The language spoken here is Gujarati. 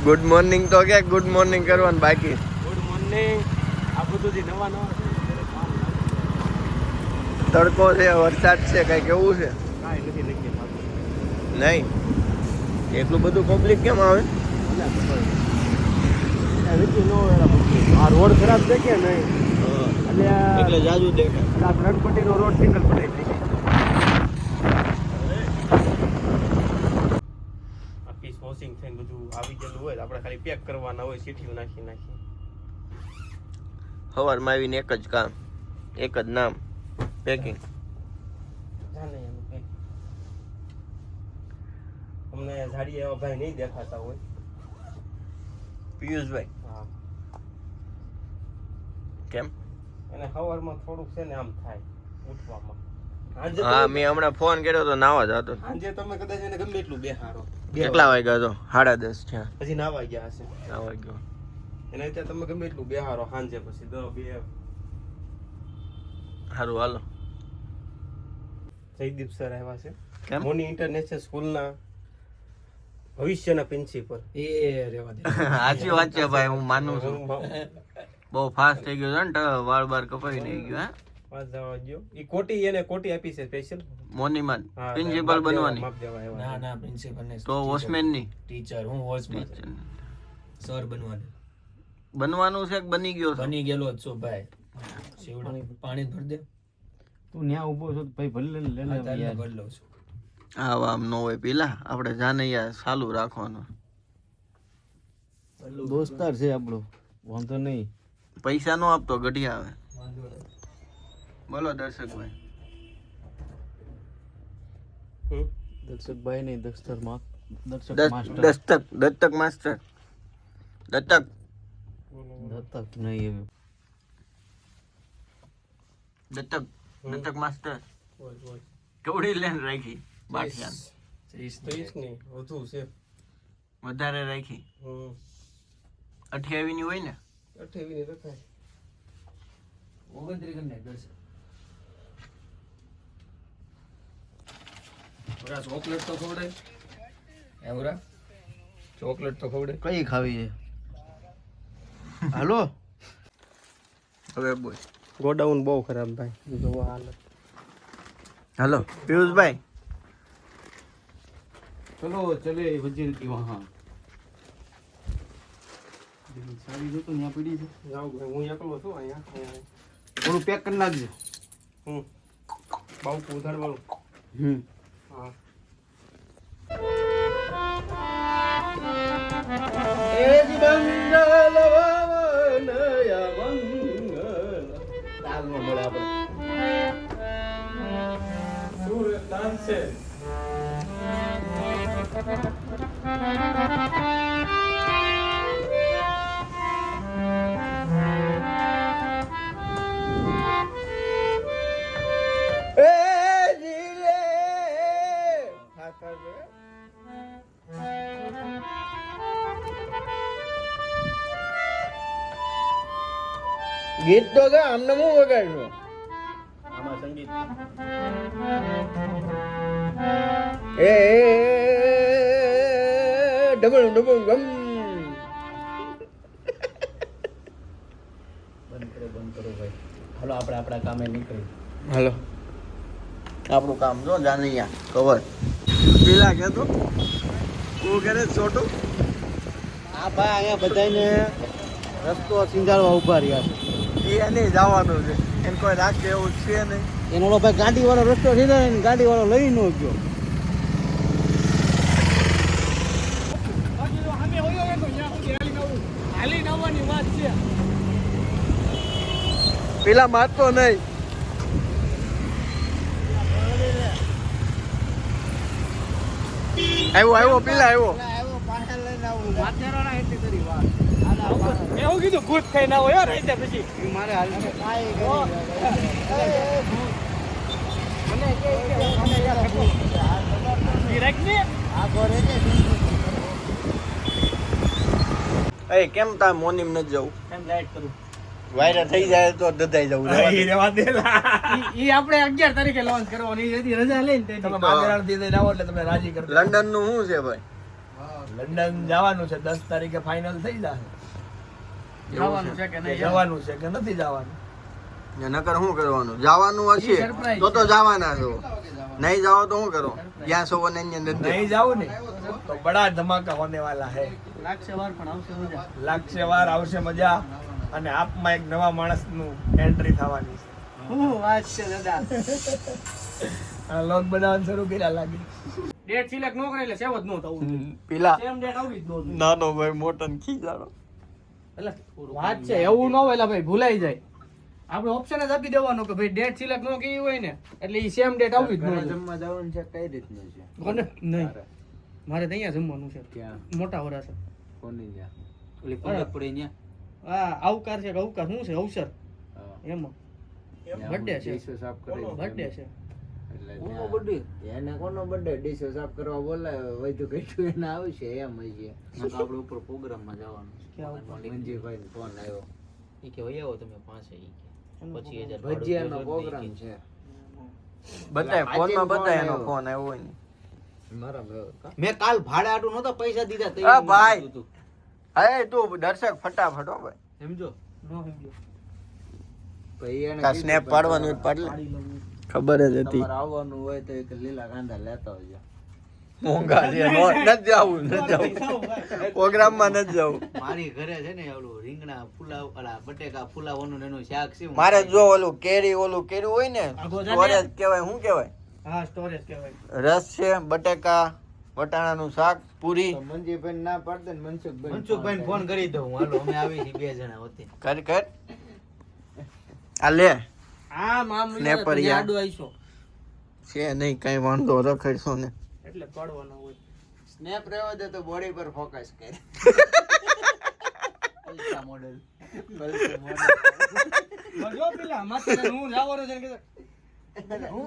ગુડ મોર્નિંગ તો કે ગુડ મોર્નિંગ કરવાનું બાકી. Good morning. આ બધું જે નવા તડકો છે, વરસાદ છે, કઈ કેવું છે? કાંઈ નથી નક્કી થતું. નહીં, એટલું બધું પબ્લિક કેમ આવે? આ રોડ ખરાબ છે કે નહીં એટલે જાજુ દેખાય. આ ત્રણપટ્ટીનો રોડ સિંગલ પડાઈ થઈ ગઈ. આ પીસ વોશિંગ થઈને બધું આવી ગયેલું હોય આપણે ખાલી પેક કરવાના હોય, સીટીઓ નાખી સવારમાં આવીને એક જ કામ, એક જ નામ, પેકિંગ. અમને ઝાડી એવા ભાઈ નહીં દેખાતા હોય. પિયુષભાઈ હા, કેમ? એને સવારમાં થોડુંક છે ને આમ થાય ઉઠવામાં. હા, મેં હમણાં ફોન કર્યો તો નાવા જતો. સાંજે તમે કદાચ એને ગમે એટલું બેહારો, કેટલા વાગ્યા તો? 10:30 છે. પછી નાવા ગયા હશે. નાવા ગયો. એને ત્યાં તમે ગમે એટલું બેહારો સાંજે પછી 10-2. સારું, હાલો. જયદીપ સર આવ્યા છે. કેમ? મોની ઇન્ટરનેશનલ સ્કૂલના ભવિષ્યના પ્રિન્સિપલ. એ રેવા દે. સાચી વાત છે ભાઈ, હું માનું છું. બહુ ફાસ્ટ થઈ ગયો છે ને, વાળ બાર કપાઈ નહીં ગયો. હા, પાસ જવા ગયો. ઈ કોટી એને કોટી આપી છે સ્પેશિયલ. મોનીમાં પ્રિન્સિપલ બનવાની. ના પ્રિન્સિપલ ને તો વોચમેન ની ટીચર, હું વોચમેન સર બનવાનું છે કે બની ગયો છે? બની ગયેલો જ છું ભાઈ. પાણી ભર દે. તું ન્યા ઊભો છો તો ભાઈ ભલે લે લે યાર. ભર લઉં છું. આમ ન હોય, પેલા આપણે જાને યાર ચાલુ રાખવાનું. દોસ્તાર છે આપણો, વાંધો નહીં. પૈસા નો આપતો ગઢિયા આવે. બોલો દર્શકભાઈ. દર્શકભાઈ નહીં, દસ્તક દત્તક માસ્ટર. દત્તક નહીં, દત્તક માસ્ટર. કેવડી લેન રાખી? બાઠિયા 30 ની વધુ છે. વધારે રાખી. 28 ની હોય ને? 28 ની રખાય. 29 કરીને દર્શન. ઓરા ચોકલેટ તો ખવડાય. ઓરા ચોકલેટ તો ખવડાય. કઈ ખાવી છે? હાલો હવે બોલ. ગોડાઉન બહુ ખરાબ ભાઈ, જોવા હાલત. હાલો પિયુષભાઈ. ચલો ચલે વજીર કી વહાં. સાડી જો તો ન્યા પડી છે. જાવ ભાઈ, હું એકલો છું અહીંયા. થોડું પેક કરી નાખજો. બહુ ઉધારવાળું. હા. એ જી બંગલ વનયા મંગલ. તાલમાં મળે આપણે. સુર ડાન્સે. ગીત તો ગા, આમને હું વગાડશો? આમાં સંગીત. એ ડબલ ડબલ ગમ. બંધ કરો ભાઈ. હાલો આપણે આપણા કામે નીકળી. હાલો, આપણું કામ જો જાનૈયા કવર. પેલા કહેતો તું કરે છોટું. આ ભાઈ અહીંયા બધાને રસ્તો સિંગાળવા ઉભા રહ્યા છે. એ નહીં જવાનું છે, એને કોઈ રાખે એવું છે નહીં. એનો ઓલો ભાઈ ગાડી વાળો રસ્તો સીધો ને ગાડી વાળો લઈ નો ગયો. પેલા મારતો નહીં. આવ્યો પેલા આવ્યો. એવું કીધું ભૂત કઈ ના હોય રહી પછી મારે હાલ કેમ તા મોનીમ નથી જવું? લાઈટ કરું. વાયરલ થઈ જાય તો દધાઈ જવું. ઈ આપણે 11 તારીખે લોન્ચ કરવાની હતી, રજા લઈને તમે માગેરાણ દીધે આવો એટલે તમે રાજી કરજો. લંડન નું શું છે ભાઈ? લંડન જવાનું છે 10 તારીખે ફાઇનલ થઈ જશે જવાનું છે કે નહીં જવાનું છે કે નથી જવાનું નકર શું કરવાનું જવાનું હશે તો જવાના છો નહીં જાઓ તો શું કરો જ્યાં સો ને નહીં જાવું ને તો બડા ધમાકા હોને વાલા હે લાગશે વાર પણ આવશે મજા લાગશે વાર આવશે મજા અને આપમાં એક નવા માણસનું એન્ટ્રી થવાની છે હું વાત છે દાદા આ લોક બનાવવાનું શરૂ કર્યા લાગે ડેટ સિલેક્ટ નો કરે એટલે સેવ જ નો થવું પેલા સેમ ડેટ આવવી જ નો જોઈએ નાનો ભાઈ મોટો ખીજાડો એટલે વાત છે એવું ન હોય એટલે ભાઈ ભૂલાઈ જાય આપણે ઓપ્શન જ આપી દેવાનો કે ભાઈ ડેટ સિલેક્ટ નો કરી હોય ને એટલે ઈ સેમ ડેટ આવવી જ ન જોઈએ જમવા જવાનું છે કઈ રીતનું છે કોને નહીં મારે તો અહીંયા જમવાનું છે ક્યાં મોટા વરા છે કોની ત્યાં ઓલી પંદર પડી ત્યાં હા આવકાર છે કે અવકાર શું છે અવસર એમાં બર્થડે છે ડીશો સાફ કરી બર્થડે છે એટલે એને કોનો બર્થડે ડીશો સાફ કરવા બોલાવે વૈધું કઈઠું એને આવશે એમ હજી આપણે ઉપર પ્રોગ્રામમાં જવાનું મંજીભાઈ ફોન આવ્યો ઈ કે વહી આવો તમે પાસે ઈ કે 25000 ભજીયાનો પ્રોગ્રામ છે બતાય ફોનમાં બતાય એનો ફોન આવ્યો હોય ને મેં કાલ ભાડે આટું નહોતા પૈસા દીધા તે આ ભાઈ અરે તું દર્શક ફટાફટ હો ભાઈ સમજો નો સમજો ભાઈ એને કા સ્નેપ પાડવાનું પડલે ખબર જ હતી તમારે આવવાનું હોય તો એક લીલા કાંદા લેતા આવજો મોંઘા છે નથી જાવું પ્રોગ્રામમાં નથી જાવું મારી ઘરે છે ને ઓલું રીંગણા ફુલાવ અલા બટેકા ફુલાવાનું ને એનું શાક છે મારે જો ઓલું કેરી કર્યું હોય ને સ્ટોરેજ કહેવાય શું કહેવાય હા સ્ટોરેજ કહેવાય રસ છે બટેકા વટાણાનું શાક પૂરી તો મંજીભાઈ ના પાડે ને મનસુખભાઈ ફોન કરી દઉં હાલો અમે આવી છીએ 2 જણા હોતે કર આ લે આ મામ સ્નેપર યાર. આડો આઈશો છે નહીં કઈ વાંધો રખડશો ને એટલે પડવાનો હોય સ્નેપ રહેવા દે તો બોડી પર ફોકસ કર પૈસા મોડેલ જો પેલા માથે હું લાવવાનો છે ને કે હું